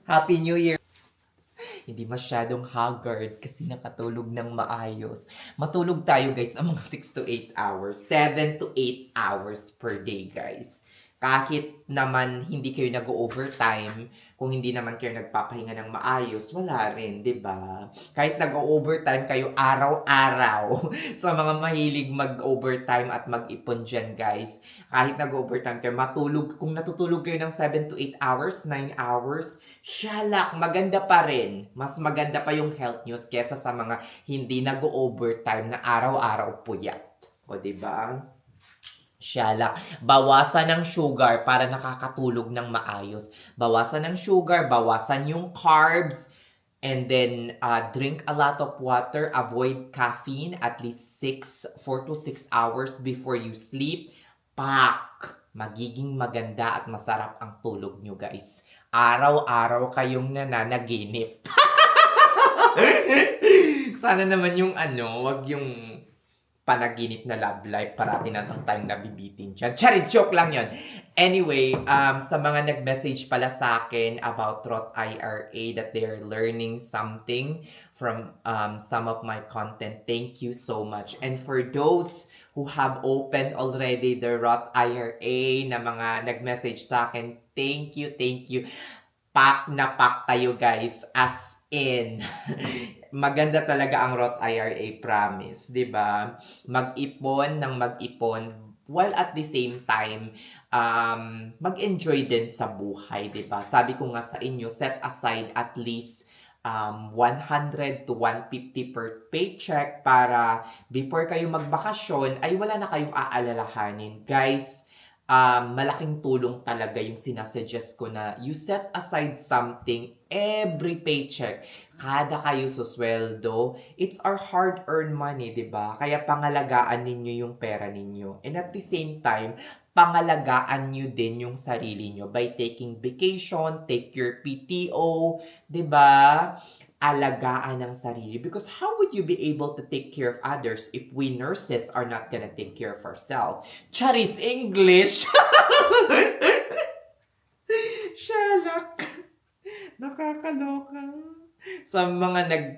Happy New Year! Hindi masyadong haggard kasi nakatulog ng maayos. Matulog tayo guys ang mga 6 to 8 hours. 7 to 8 hours per day guys. Kahit naman hindi kayo nag-overtime, kung hindi naman kayo nagpapahinga ng maayos, wala rin, 'di ba? Kahit nag-overtime kayo araw-araw sa mga mahilig mag-overtime at mag-ipon dyan, guys. Kahit nag-overtime kayo, matulog, kung natutulog kayo ng 7 to 8 hours, 9 hours, shalak, maganda pa rin. Mas maganda pa yung health news kesa sa mga hindi nag-overtime na araw-araw puyat. O, 'di ba? Shalak. Bawasan ng sugar para nakakatulog ng maayos. Bawasan ng sugar, bawasan yung carbs, and then drink a lot of water, avoid caffeine at least 4 to 6 hours before you sleep. Pak! Magiging maganda at masarap ang tulog nyo, guys. Araw-araw kayong nananaginip. Sana naman yung wag yung panaginip na love life, parati na lang tayong nabibitin dyan. Charis, joke lang yon. Anyway, sa mga nag-message pala sa akin about Roth IRA that they're learning something from some of my content, thank you so much. And for those who have opened already the Roth IRA na mga nag-message sa akin, thank you, thank you. Pak na pak kayo guys, as in. Maganda talaga ang Roth IRA, promise, 'di ba? Mag-ipon ng mag-ipon while at the same time mag-enjoy din sa buhay, 'di ba? Sabi ko nga sa inyo, set aside at least 100 to 150 per paycheck para before kayo magbakasyon ay wala na kayong aalalahanin. Guys, malaking tulong talaga yung sinasuggest ko na you set aside something every paycheck. Kada kayo susweldo, it's our hard-earned money, di ba? Kaya pangalagaan ninyo yung pera ninyo. And at the same time, pangalagaan nyo din yung sarili nyo by taking vacation, take your PTO, di ba? Alagaan ng sarili. Because how would you be able to take care of others if we nurses are not gonna take care of ourselves? Charis English! Shalak! Nakakaloka. Sa mga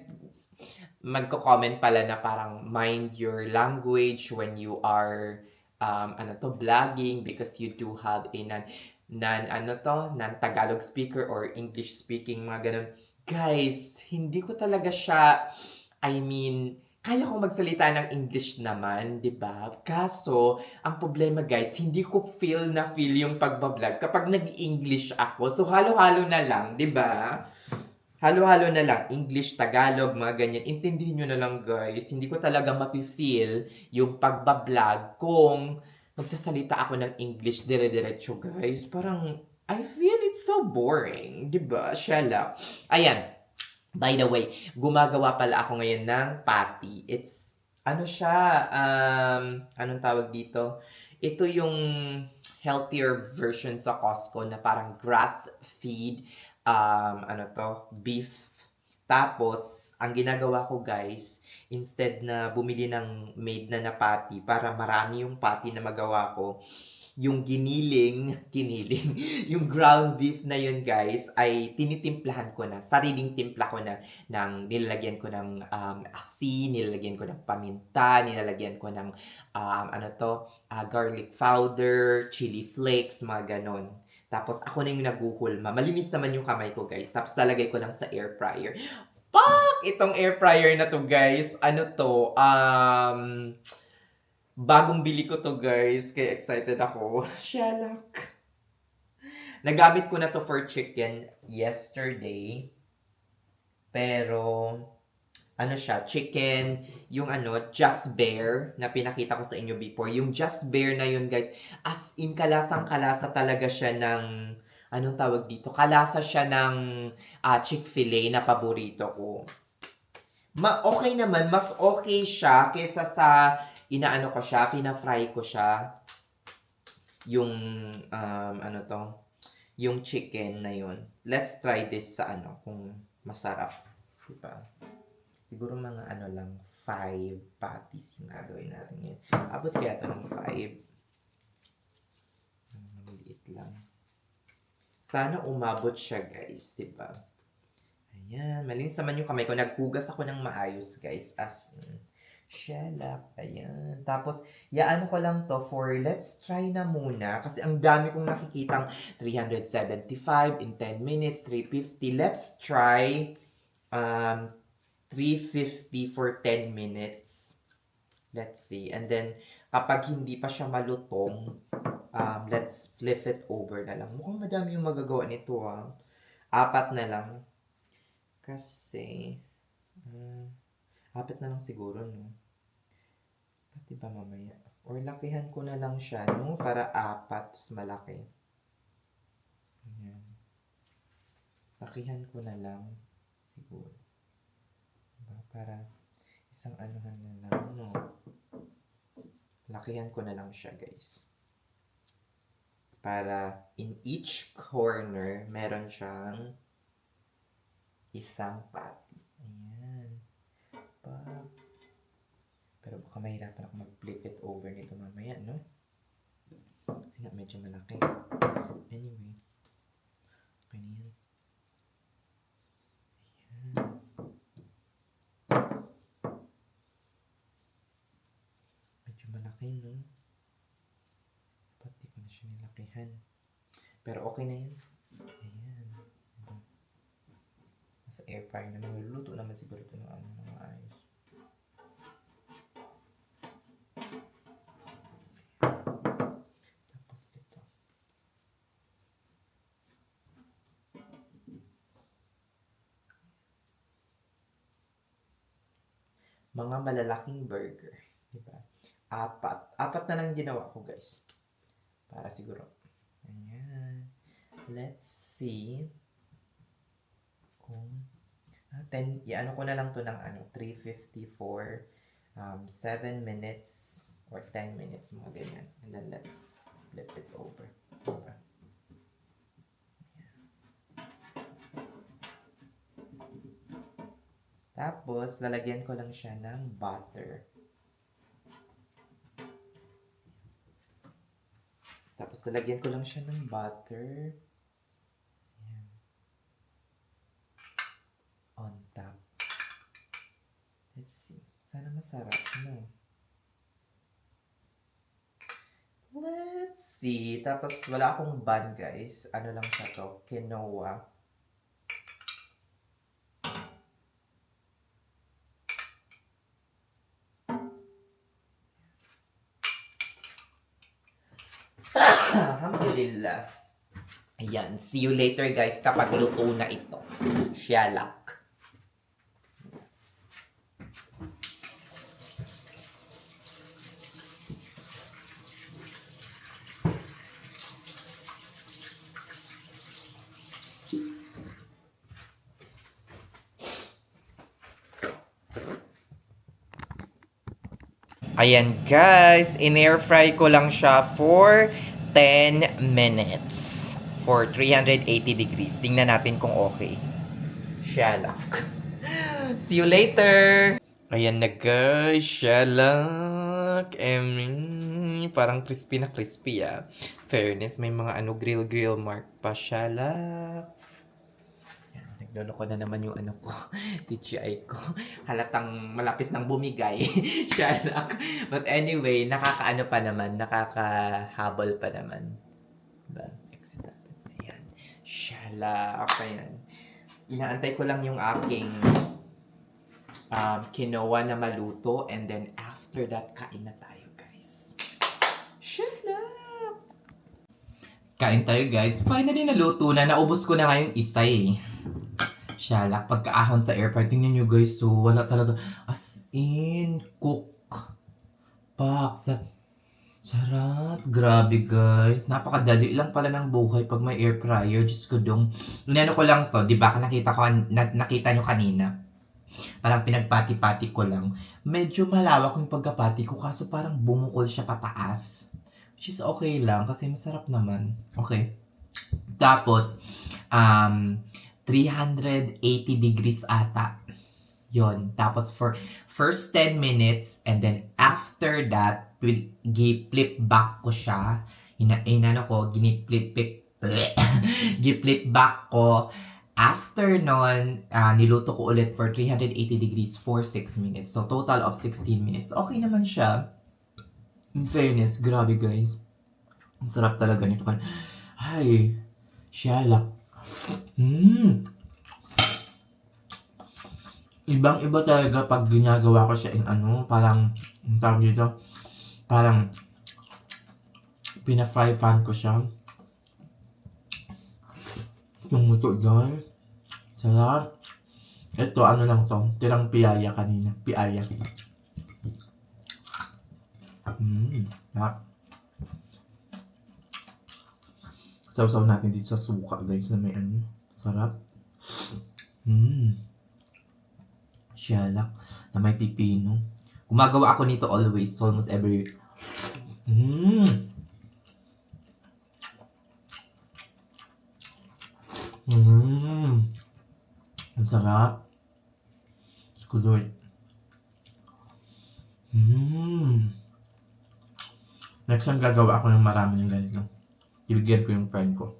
magko-comment pala na parang mind your language when you are vlogging because you do have a non Tagalog speaker or English speaking, mga ganun. Guys, hindi ko talaga siya, kaya kong magsalita ng English naman, 'di ba? Kaso, ang problema guys, hindi ko feel yung pagbablog kapag nag-English ako. So, halo-halo na lang, 'di ba? Halo-halo na lang, English, Tagalog, mga ganyan. Intindihin nyo na lang guys, hindi ko talaga mapi-feel yung pagbablog kung magsasalita ako ng English dire-diretso guys. Parang, I feel it's so boring, di ba? Shala. Ayan, by the way, gumagawa pala ako ngayon ng patty. It's, siya, anong tawag dito? Ito yung healthier version sa Costco na parang grass-feed beef. Tapos, ang ginagawa ko guys, instead na bumili ng made na patty para marami yung patty na magawa ko, yung giniling, yung ground beef na yun guys, ay tinitimplahan ko na, sariling timpla ko na, nilalagyan ko ng asin, nilalagyan ko ng paminta, nilalagyan ko ng garlic powder, chili flakes, mga ganon. Tapos ako na yung naguhulma. Malinis naman yung kamay ko, guys. Tapos talagay ko lang sa air fryer. Pak! Itong air fryer na to, guys. Ano to? Bagong bili ko to, guys. Kaya excited ako. Shalak. Nagamit ko na to for chicken yesterday. Pero, siya, chicken, yung Just Bear, na pinakita ko sa inyo before. Yung Just Bear na yun, guys, as in, kalasang-kalasa talaga siya ng, anong tawag dito? Kalasa siya ng Chick-fil-A na paborito ko. Okay naman, mas okay siya kesa sa ko siya, pina-fry ko siya. Yung, yung chicken na yun. Let's try this sa kung masarap. Diba? Siguro mga lang, 5 patties yung gagawin natin ngayon. Abot kaya ito ng 5. Maliit lang. Sana umabot siya, guys, diba? Ayan, malinis naman yung kamay ko. Naghugas ako ng maayos, guys. As in, shellac. Ayan. Tapos, yaano ko lang to for let's try na muna. Kasi ang dami kong nakikitang 375 in 10 minutes, 350. Let's try 350 for 10 minutes. Let's see. And then, kapag hindi pa siya malutong, let's flip it over na lang. Mukhang madami yung magagawa nito, ha. 4 na lang. Kasi, 4 na lang siguro, no? Pati ba mamaya? Or lakihan ko na lang siya, no? Para 4, tapos malaki. Ayan. Lakihan ko na lang, siguro. Diba? Para isang anuhan na lang, no? Lakihan ko na lang siya, guys. Para in each corner, meron siyang isang patty. Ayan. Pero baka mahirapan ako mag-flip it over nito mamaya, no? Kasi nga medyo malaki. Anyway. Okay na yan. Ayan. Medyo malaki, no? Pati ko na siya nilakihan. Pero okay na yan. Ayan. Nasa air fryer naman. Luluto naman siguro ito ng ayos. Tapos ito. Mga malalaking burger. Diba? 4 na lang ginawa ko, guys. Para siguro. Ayan. Let's see. Kung 10, iano ko na lang to ng 354 7 minutes or 10 minutes, mga ganyan. And then let's flip it over. Diba? Tapos, lalagyan ko lang siya ng butter. Tapos, lalagyan ko lang siya ng butter. Ayan. On top. Let's see. Sana masarap, no? Let's see. Tapos, wala akong bun, guys. Ano lang siya to? Quinoa. Alhamdulillah. Ayan. See you later, guys, kapag luto na ito. Shellac. Ayan, guys, in-air fry ko lang siya for 10 minutes. For 380 degrees. Tingnan natin kung okay. Shellac. See you later! Ayan na, guys. Shellac. Parang crispy na crispy, ah. Fairness, may mga grill mark pa. Shellac. Nagloloko na naman yung ko, TGI ko. Halatang malapit nang bumigay. Shellac. But anyway, nakakaano pa naman, nakakahabol pa naman. Diba? Exit natin. Ayan. Shellac. Ayan. Inaantay ko lang yung aking quinoa na maluto, and then after that, kain na tayo, guys. Shellac. Kain tayo, guys. Finally, naluto na. Naubos ko na nga yung isa, eh. Shellac, pagkaahon sa air fryer. Tingnan nyo, guys. So, wala talaga. As in, cook. Sarap. Grabe, guys. Napakadali lang pala ng buhay pag may air fryer. Diyos ko dong. Inano ko lang to. Diba? Nakita nyo kanina. Parang pinagpati-pati ko lang. Medyo malawak yung pagkapati ko. Kaso parang bumukol siya pataas. Which is okay lang. Kasi masarap naman. Okay. Tapos, 380 degrees ata. Yon. Tapos for first 10 minutes, and then after that, flip back ko siya. Ginip-flip Gi-flip back ko. After nun, niluto ko ulit for 380 degrees for 6 minutes. So, total of 16 minutes. Okay naman siya. In fairness, grabe guys. Ang sarap talaga nito. Ay, shalak. Ibang-iba talaga pag ginagawa ko siya in parang, ang tawag dito, parang, pina-fry pan ko siya. Yung muto guys. Sarap. Ito, lang to. Tirang piyaya kanina. Piyaya. Sarap. Sausaw natin dito sa suka guys na may sarap. Shalak. Na may pipino. Gumagawa ako nito always. Almost every week. Ang sarap. Kuloy. Next time gagawa ako ng marami ng ganito. Ibigyan ko yung friend ko.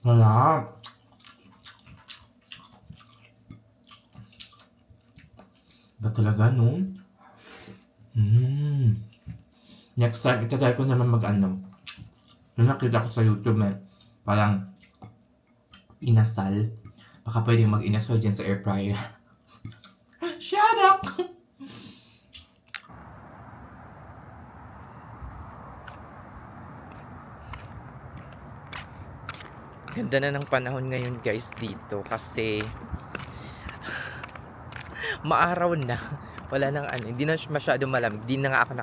Sarap. Ba talaga, no? Next time, itatry ko naman yung nakita ko sa YouTube, parang inasal. Baka pwede mag-inasal dyan sa air fryer. Shut up! Ganda na ng panahon ngayon guys dito kasi maaraw na. Wala nang hindi na masyado malamig. Di na nga ako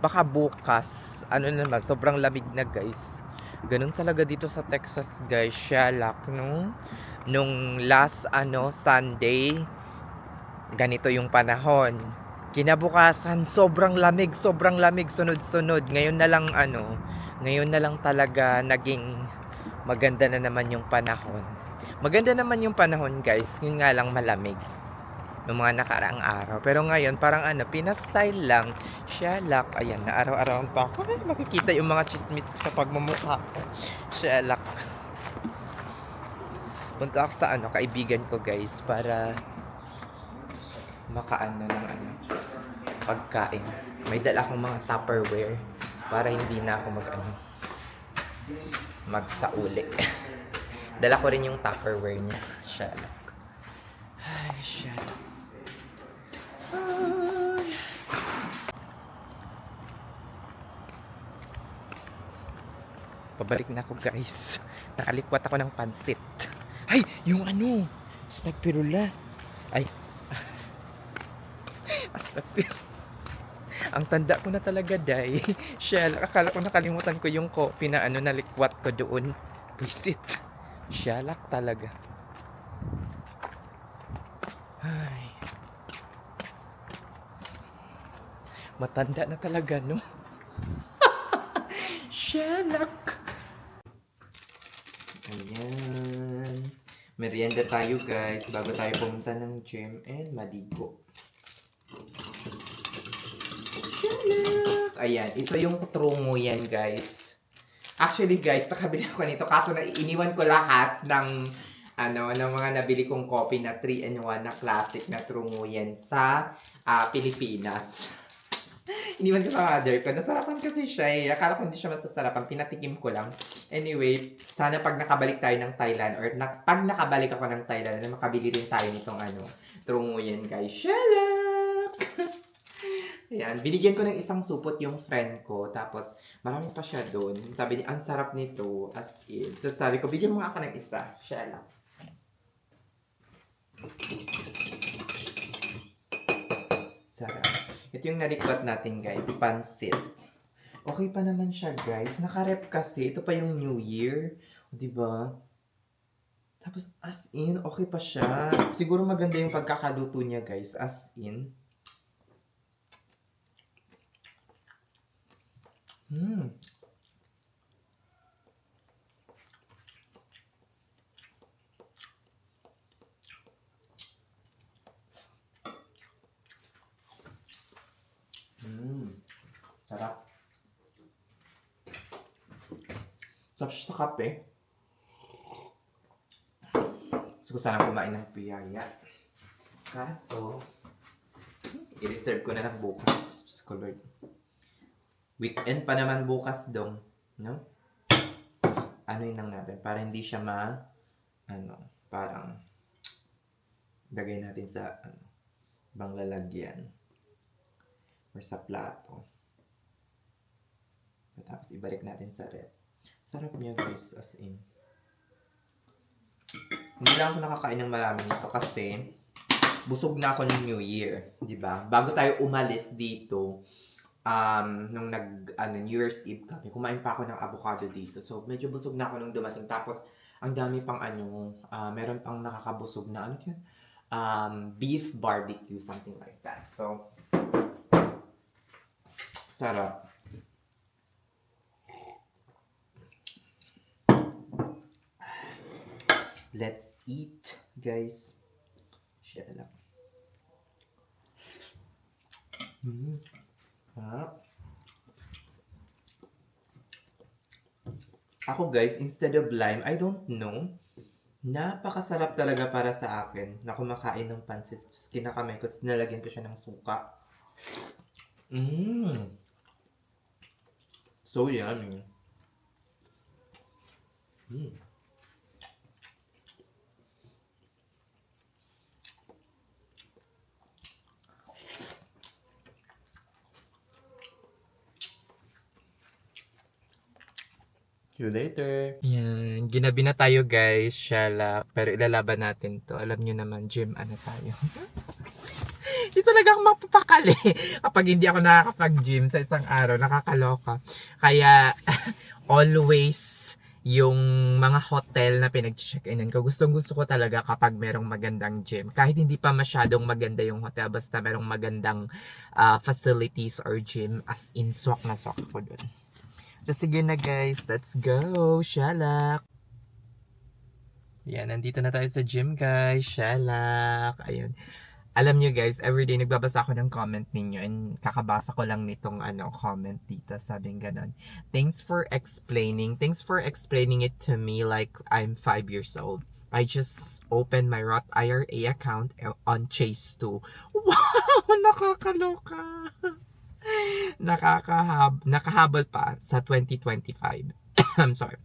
Baka bukas, naman, sobrang lamig na guys. Ganun talaga dito sa Texas guys. Shalak, no? Nung last, Sunday, ganito yung panahon. Kinabukasan, sobrang lamig, sunod-sunod. Ngayon na lang talaga naging maganda na naman yung panahon. Maganda naman yung panahon guys, yun nga lang malamig ng mga nakaraang araw. Pero ngayon, parang Pinas-style lang. Shalak. Ayan, na araw-araw pa ako. Ay, makikita yung mga chismis ko sa pagmumukha ko. Shalak. Punta ako sa kaibigan ko guys para makaano ng pagkain. May dala akong mga Tupperware para hindi na ako magsauli. Dala ko rin yung Tupperware niya. Shalak. Ay, shalak. Pabalik na ako guys. Nakalikwat ako ng pansit. Ay, yung stagpirula. Ay. Astagpirula. Ang tanda ko na talaga, day. Shell, akala ko nakalimutan ko yung coffee na nalikwat ko doon. Visit. Shalak talaga. Ay. Matanda na talaga, no? Shalak. Ayan. Merienda tayo, guys. Bago tayo pumunta ng gym and maligo. Shalak. Ayan. Ito yung trungo yan, guys. Actually, guys, nakabili ako nito. Kaso iniwan ko lahat ng ng mga nabili kong coffee na 3-in-1 na classic na trungo yan sa Pilipinas. Iniwan ko sa mother ko. Nasarapan kasi siya eh. Akala ko hindi siya masasarapan. Pinatikim ko lang. Anyway, sana pag nakabalik tayo ng Thailand or pag nakabalik ako ng Thailand, makabili rin tayo nitong trungo yan guys. Shalak! Ayan. Binigyan ko ng isang supot yung friend ko. Tapos, marami pa siya doon. Sabi niya, ang sarap nito. As in. Tapos sabi ko, bigyan mo nga ako ng isa. Shalak. Sarap. Ito yung nalikwat natin guys, pansit. Okay pa naman siya guys. Naka-rep kasi. Ito pa yung New Year. Diba? Tapos as in, okay pa siya. Siguro maganda yung pagkakaluto niya guys. As in. Sarap siya sa kape. Gusto ko sana kumain ng piyaya. Kaso, i-reserve ko na lang bukas. Diyos ko Lord. Weekend pa naman bukas dong. No? Ano yun lang natin. Para hindi siya parang lagay natin sa bang lalagyan. Or sa plato. Tapos ibalik natin sa rep. Sarap niya guys, as in. Hindi lang ako nakakain ng marami nito kasi busog na ako ng New Year, di ba? Bago tayo umalis dito, nung New Year's Eve kami, kumain pa ako ng avocado dito. So, medyo busog na ako nung dumating. Tapos, ang dami pang meron pang nakakabusog na, yun? Beef barbecue, something like that. So, sarap. Let's eat, guys. Share lang. Ako guys, instead of lime, I don't know. Napakasarap talaga para sa akin na kumakain ng pansit. Kinakamay ko, nalagyan ko siya ng suka. So yummy. See you later. Yan. Ginabi na tayo guys. Shalak. Pero ilalaban natin to. Alam nyo naman, gym, tayo. Hindi talaga ako mapapakali. Kapag hindi ako nakakapag-gym sa isang araw, nakakaloka. Kaya, always, yung mga hotel na pinag-check-inan ko, gustong-gusto ko talaga kapag merong magandang gym. Kahit hindi pa masyadong maganda yung hotel, basta merong magandang facilities or gym, as in, swak na swak ko dun. So, sige na guys, let's go! Shalak! Yan, nandito na tayo sa gym guys. Shalak! Ayun. Alam nyo guys, everyday nagbabasa ako ng comment ninyo and kakabasa ko lang nitong comment dito. Sabing ganon. Thanks for explaining it to me like I'm 5 years old. I just opened my Roth IRA account on Chase 2. Wow! Nakakaloka! Nakahabol pa sa 2025. I'm sorry.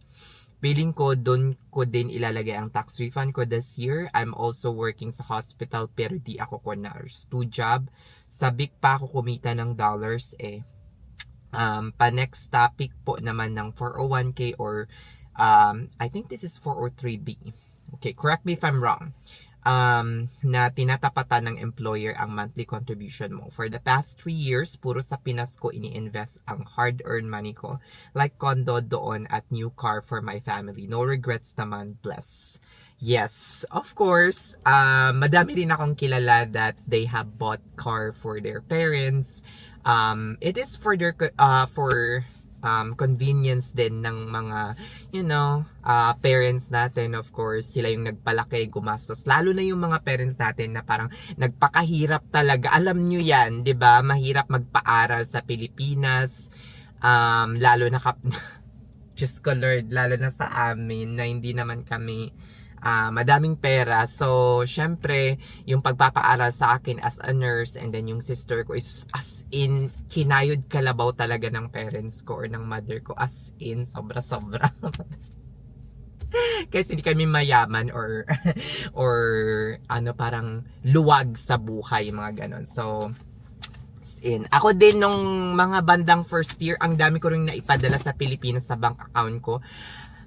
Feeling ko doon ko din ilalagay ang tax refund ko this year. I'm also working sa hospital pero di ako ko nurse. 2 job. Sabik pa ako kumita ng dollars eh. Pa next topic po naman ng 401k or I think this is 403b. Okay, correct me if I'm wrong. Na tinatapatan ng employer ang monthly contribution mo. For the past 3 years, puro sa Pinas ko ini-invest ang hard-earned money ko. Like condo doon at new car for my family. No regrets naman, bless. Yes, of course. Madami rin akong kilala that they have bought car for their parents. It is for their convenience din ng mga parents natin. Of course sila yung nagpalaki, gumastos, lalo na yung mga parents natin na parang nagpakahirap talaga. Alam nyo yan, 'di ba? Mahirap magpaaral sa Pilipinas, lalo na Diyos ko Lord, lalo na sa amin na hindi naman kami madaming pera. So, syempre, yung pagpapaaral sa akin as a nurse and then yung sister ko is as in, kinayod kalabaw talaga ng parents ko or ng mother ko. As in, sobra-sobra. Kasi hindi kami mayaman or parang luwag sa buhay, mga ganon. So, ako din nung mga bandang first year, ang dami ko rin naipadala sa Pilipinas sa bank account ko.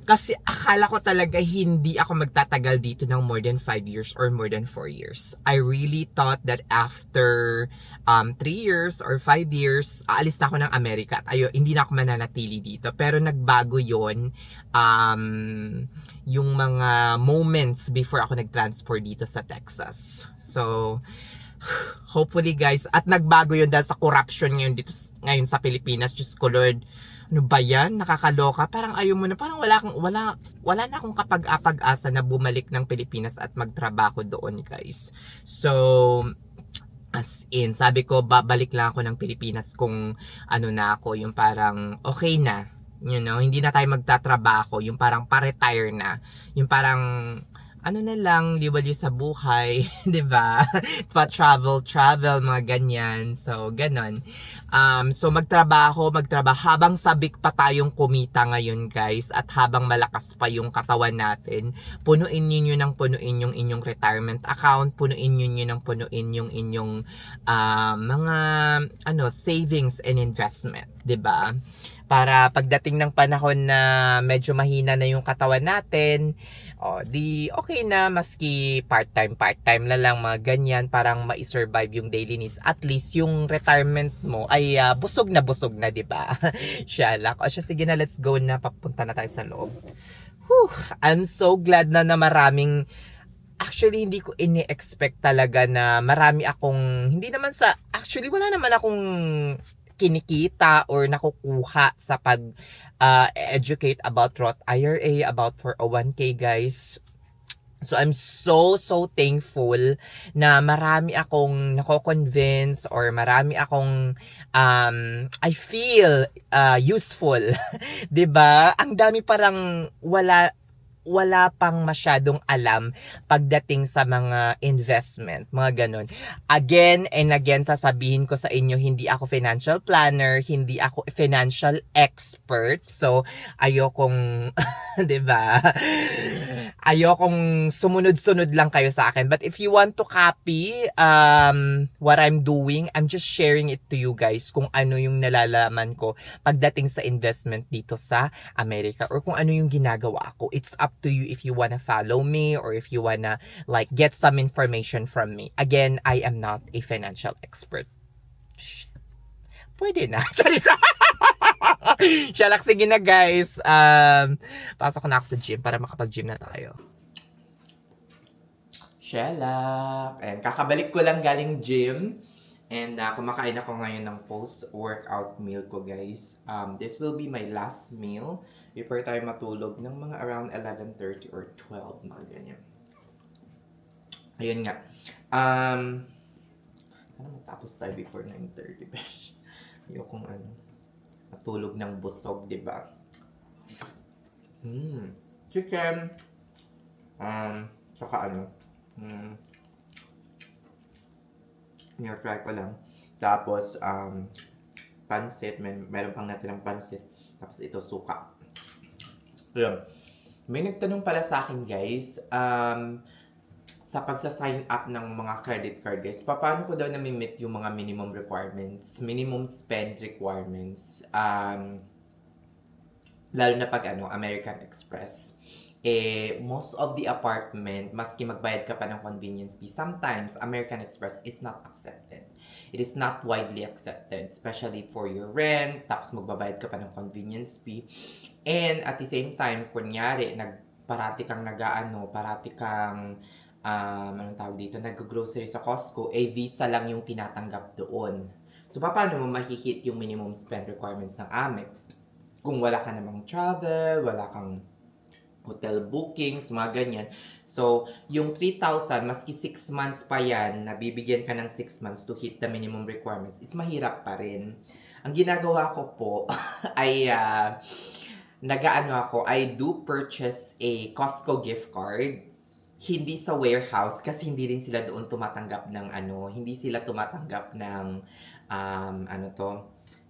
Kasi akala ko talaga hindi ako magtatagal dito ng more than 5 years or more than 4 years. I really thought that after 3 years or 5 years, aalis na ako ng Amerika at hindi na ako mananatili dito. Pero nagbago yon yung mga moments before ako nag-transfer dito sa Texas. So, hopefully guys, at nagbago yun dahil sa corruption ngayon sa Pilipinas. Diyos ko Lord, ano ba yan? Nakakaloka. Parang ayaw mo na, parang wala na akong kapag-asa na bumalik ng Pilipinas at magtrabaho doon guys. So, as in, sabi ko, babalik lang ako ng Pilipinas kung na ako, yung parang okay na. Hindi na tayo magtatrabaho, yung parang pa-retire na. Yung parang, ano na lang, liwaliw sa buhay, 'di ba? Pa-travel, mga ganyan. So, ganon. So, magtrabaho, habang sabik pa tayong kumita ngayon, guys, at habang malakas pa yung katawan natin, punuin niyo ng punuin yung inyong retirement account, punuin niyo ng punuin yung inyong mga savings and investment, 'di ba? Para pagdating ng panahon na medyo mahina na yung katawan natin, di okay na maski part-time na lang mga ganyan, parang ma-survive yung daily needs. At least yung retirement mo ay busog na, 'di ba? Shalak. O siya, sige na, let's go na, papunta na tayo sa loob. Whew, I'm so glad na maraming. Actually, hindi ko ini-expect talaga na marami akong, hindi naman sa, actually, wala naman akong kinikita or nakukuha sa educate about Roth IRA, about 401k, guys. So, I'm so thankful na marami akong nako-convince or marami akong I feel useful. 'Di ba? Ang dami parang wala pang masyadong alam pagdating sa mga investment, mga ganun. Again and again, sasabihin ko sa inyo, hindi ako financial planner, hindi ako financial expert. So, ayokong, 'di ba? Ayokong sumunod-sunod lang kayo sa akin. But if you want to copy what I'm doing, I'm just sharing it to you guys kung ano yung nalalaman ko pagdating sa investment dito sa Amerika or kung ano yung ginagawa ko. It's up to you if you wanna follow me or if you wanna like get some information from me. Again, I am not a financial expert. Pwede na. Shalak, sige na, guys. Pasok na ako sa gym para makapag-gym na tayo. Shalak. And kakabalik ko lang galing gym. And kumakain ako ngayon ng post-workout meal ko, guys. This will be my last meal before tayo matulog ng mga around 11:30 or 12, mga ganyan. Ayun nga. Sana matapos tayo before 9:30, besh. Ayokong matulog ng busog, di ba? Chicken. Saka near-fry ko lang. Tapos, pansit. Meron pang natirang pansit. Tapos ito, suka. Ayun. May nagtanong pala sa akin, guys, sa pagsa-sign up ng mga credit card, guys, paano ko daw na-meet yung mga minimum requirements, minimum spend requirements, lalo na pag American Express. Most of the apartment, maski magbayad ka pa ng convenience fee, sometimes American Express is not accepted. It is not widely accepted, especially for your rent, tapos magbabayad ka pa ng convenience fee. And at the same time, kunyari, parati kang anong tawag dito, nag-grocery sa Costco, Visa lang yung tinatanggap doon. So, paano mo mahihit yung minimum spend requirements ng Amex? Kung wala ka namang travel, wala kang hotel bookings, mga ganyan. So, yung 3,000, maski 6 months pa yan, nabibigyan ka ng 6 months to hit the minimum requirements, is mahirap pa rin. Ang ginagawa ko po ay I do purchase a Costco gift card. Hindi sa warehouse kasi hindi rin sila doon tumatanggap ng hindi sila tumatanggap ng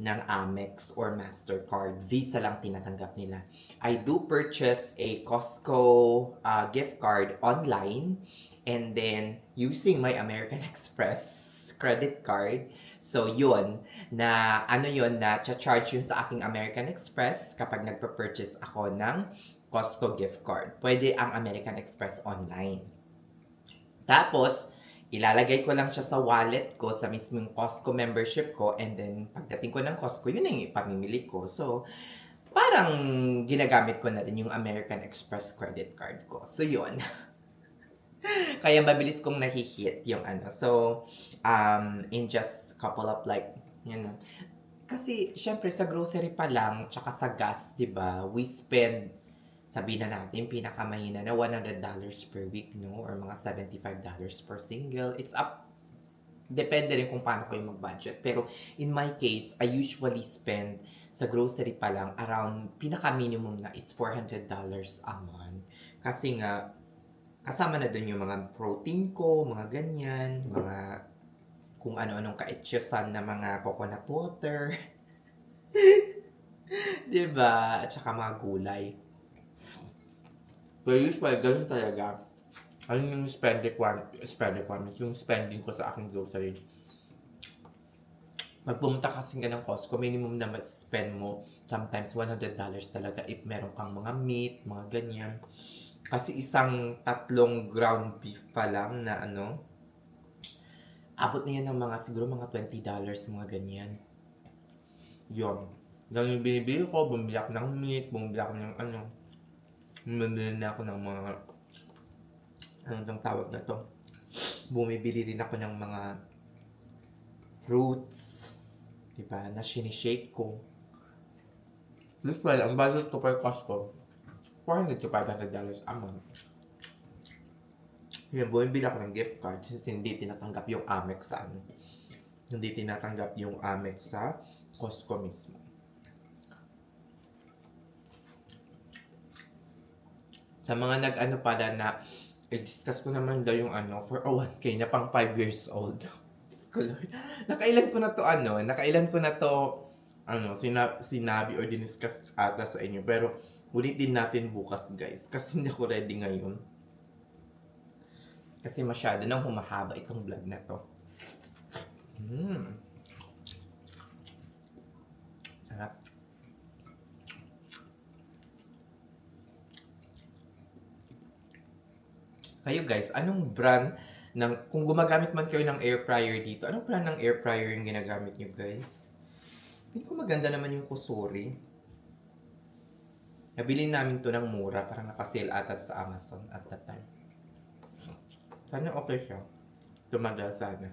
ng Amex or Mastercard. Visa lang tinatanggap nila. I do purchase a Costco gift card online and then using my American Express credit card. So yun, na charge yun sa aking American Express kapag nagpa-purchase ako ng Costco gift card. Pwede ang American Express online. Tapos, ilalagay ko lang siya sa wallet ko, sa mismong Costco membership ko, and then pagdating ko ng Costco, yun na yung ipamimili ko. So, parang ginagamit ko na rin yung American Express credit card ko. So, yun. Kaya mabilis kong nahihit yung So, in just couple of kasi, syempre, sa grocery pa lang, tsaka sa gas, di ba, we spend, sabihin na natin, pinakamahina na $100 per week, no? Or mga $75 per single. It's up. Depende rin kung paano kayo mag-budget. Pero, in my case, I usually spend sa grocery pa lang, around, pinaka-minimum na is $400 a month. Kasi nga, kasama na dun yung mga protein ko, mga ganyan, mga kung ano-anong kaetyosan na mga coconut water. Diba? At saka mga gulay. Pero usually, ganun talaga. Ano yung yung spending ko sa aking grocery. Magpumunta kasi ka ng Costco, minimum na spend mo sometimes $100 talaga if meron kang mga meat, mga ganyan. Kasi isang 3 ground beef pa lang na abot na yan ng mga siguro mga $20, mga ganyan. Yun. Lang yung binibili ko, bumili ako ng meat, bumili ako ng bumili na ako ng mga, anong tawag na to? Bumibili rin ako ng mga fruits, diba, na sinishake ko. Usually, ang budget ko per Costco, $400 to $500 a month. Yun, bumibili ako ng gift card since hindi tinatanggap yung Amex sa Hindi tinatanggap yung Amex sa Costco mismo. Sa mga nag-ano pala na, i-discuss ko naman daw yung for a 1K na pang 5 years old. Diyos ko Lord. Nakailan ko na to, sinabi or diniscuss ata sa inyo. Pero, ulitin natin bukas guys. Kasi hindi ako ready ngayon. Kasi masyado nang humahaba itong vlog na to. Sarap. Kayo guys, anong brand kung gumagamit man kayo ng air fryer dito, anong brand ng air fryer yung ginagamit nyo guys? Hindi ko maganda naman yung Kusuri. Nabili namin to ng mura, parang naka-sale ata sa Amazon at that time. Sana okay siya. Tumagal sana.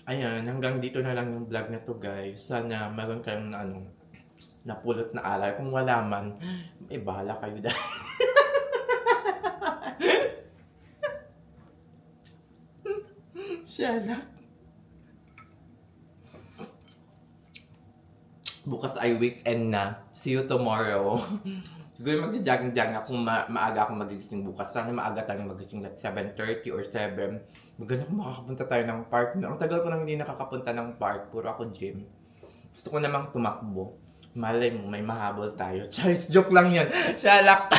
Ayan, hanggang dito na lang yung vlog na to guys. Sana meron kayong napulot na aral. Kung wala man, bahala kayo dahil. Shut up. Bukas ay weekend na. See you tomorrow. Siguro magja-jogging ako kung maaga akong magigising bukas. Sana maaga tayong magising like 7:30 or 7. Maganda kung makakapunta tayo ng park. Ang tagal ko nang hindi nakakapunta ng park. Puro ako gym. Gusto ko namang tumakbo. Malay mo, may mahabol tayo. Charis, joke lang yan. Shalak.